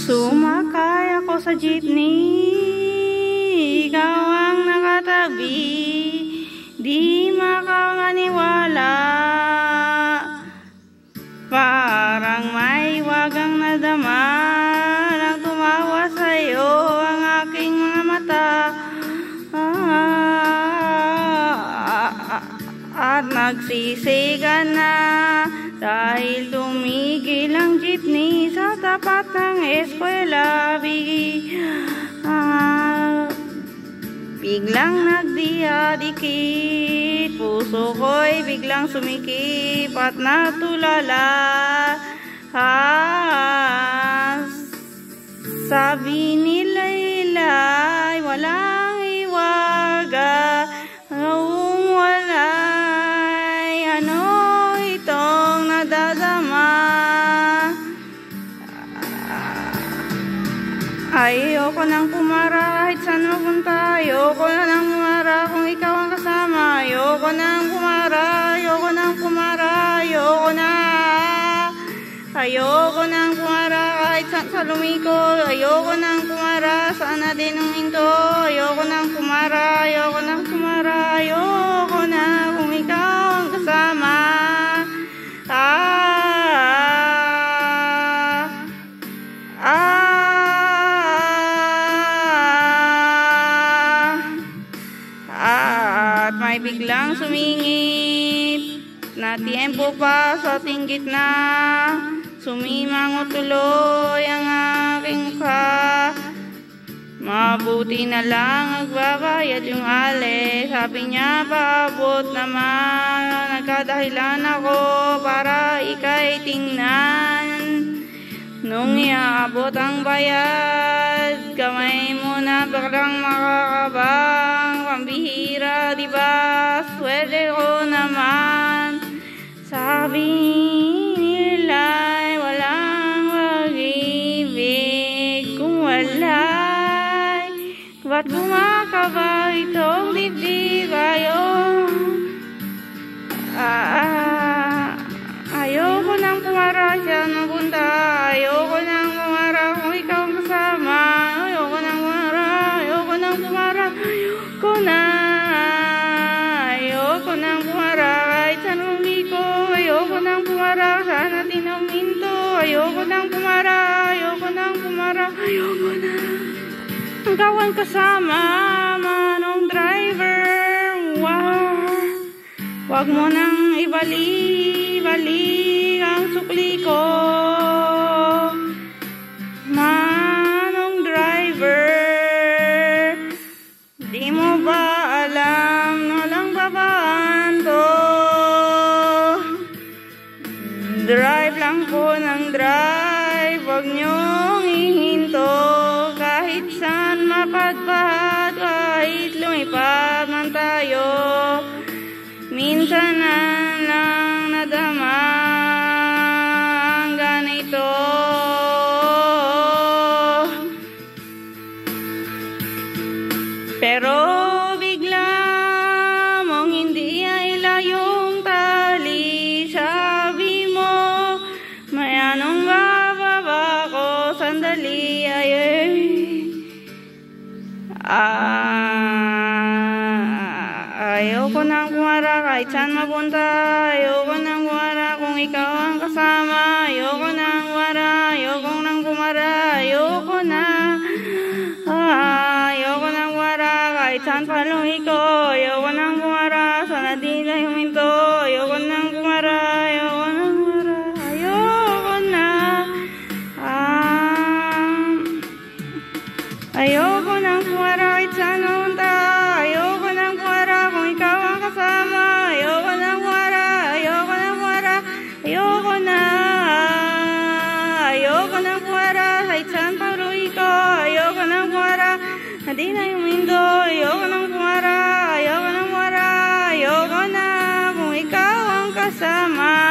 Sumakay ako sa jeepney, ikaw ang nakatabi, di makakaniwala. Parang may wagang nadama, nang tumawa sa'yo ang aking mga mata. At nagsisiga na dahil tumigil ang jeepney sa tapat ng eskwela. Biglang nagdiyadikit, puso ko'y biglang sumikip at natulala. Sabi nila'y walang iwaga, noong wala'y ano itong nadadama. Ayoko nang pumara kahit saan mapunta, ayoko na nang pumara kung ikaw ang kasama. Ayoko nang pumara, ayoko nang pumara, ayoko na. Ayoko nang pumara kahit saan sa lumiko, ayoko nang pumara saan natin ang hinto. Ayoko nang pumara, ayoko nang pumara, ayoko na kung ikaw ang kasama. At may biglang sumingit na tiempo pa sa ating gitna, sumimango tuloy ang aking mukha. Mabuti na lang nagbabayad yung ale, sabi niya paabot naman. Nagkadahilan ako para ika'y tingnan. Nung iaabot ang bayad, kamay mo na biglang makakabang. Pambihira, diba? Swerte ko naman. Sabi nila'y walang pag-ibig kung wala'y ba't kumakaba itong dibdib? Ayoko nang pumara siya ng punta, ayoko nang pumara kung ikaw ang kasama. Ayoko nang pumara, ayoko nang pumara, ayoko na. Ayoko nang pumara kahit saan lumiko, ayoko nang pumara saan natin uminto. Ayoko nang pumara, ayoko nang pumara, ayoko na. Ikaw ang kasama, manong driver. Wag mo nang ibalik ang sukli ko, manong driver. Di mo ba alam na lang babaan to? Drive lang po ng drive, wag niyong ihinto. Kahit saan mapadpad, kahit lumipad man tayo, minsan na lang nadama ang ganito. Pero bigla mong hindi ay layong tali. Sabi mo, may anong bababa ko sandali. Ayoko nang pumara kahit saan mapunta, ayoko nang pumara kung ikaw ang kasama. Ayoko nang pumara, ayoko nang pumara, ayoko na. Ayoko nang pumara kahit saan pa lumiko, ayoko nang pumara sana di na huminto. Ayoko nang pumara, ayoko nang pumara, ayoko na. Ayoko nang pumara kahit saan mapunta, ayoko nang pumara kung ikaw ang kasama. Ayoko nang pumara, ayoko nang pumara, ayoko na. Ayoko nang pumara kahit saan pa lumiko, ayoko nang pumara hindi na yung mundo. Ayoko nang pumara, ayoko nang pumara, ayoko na kung ikaw ang kasama.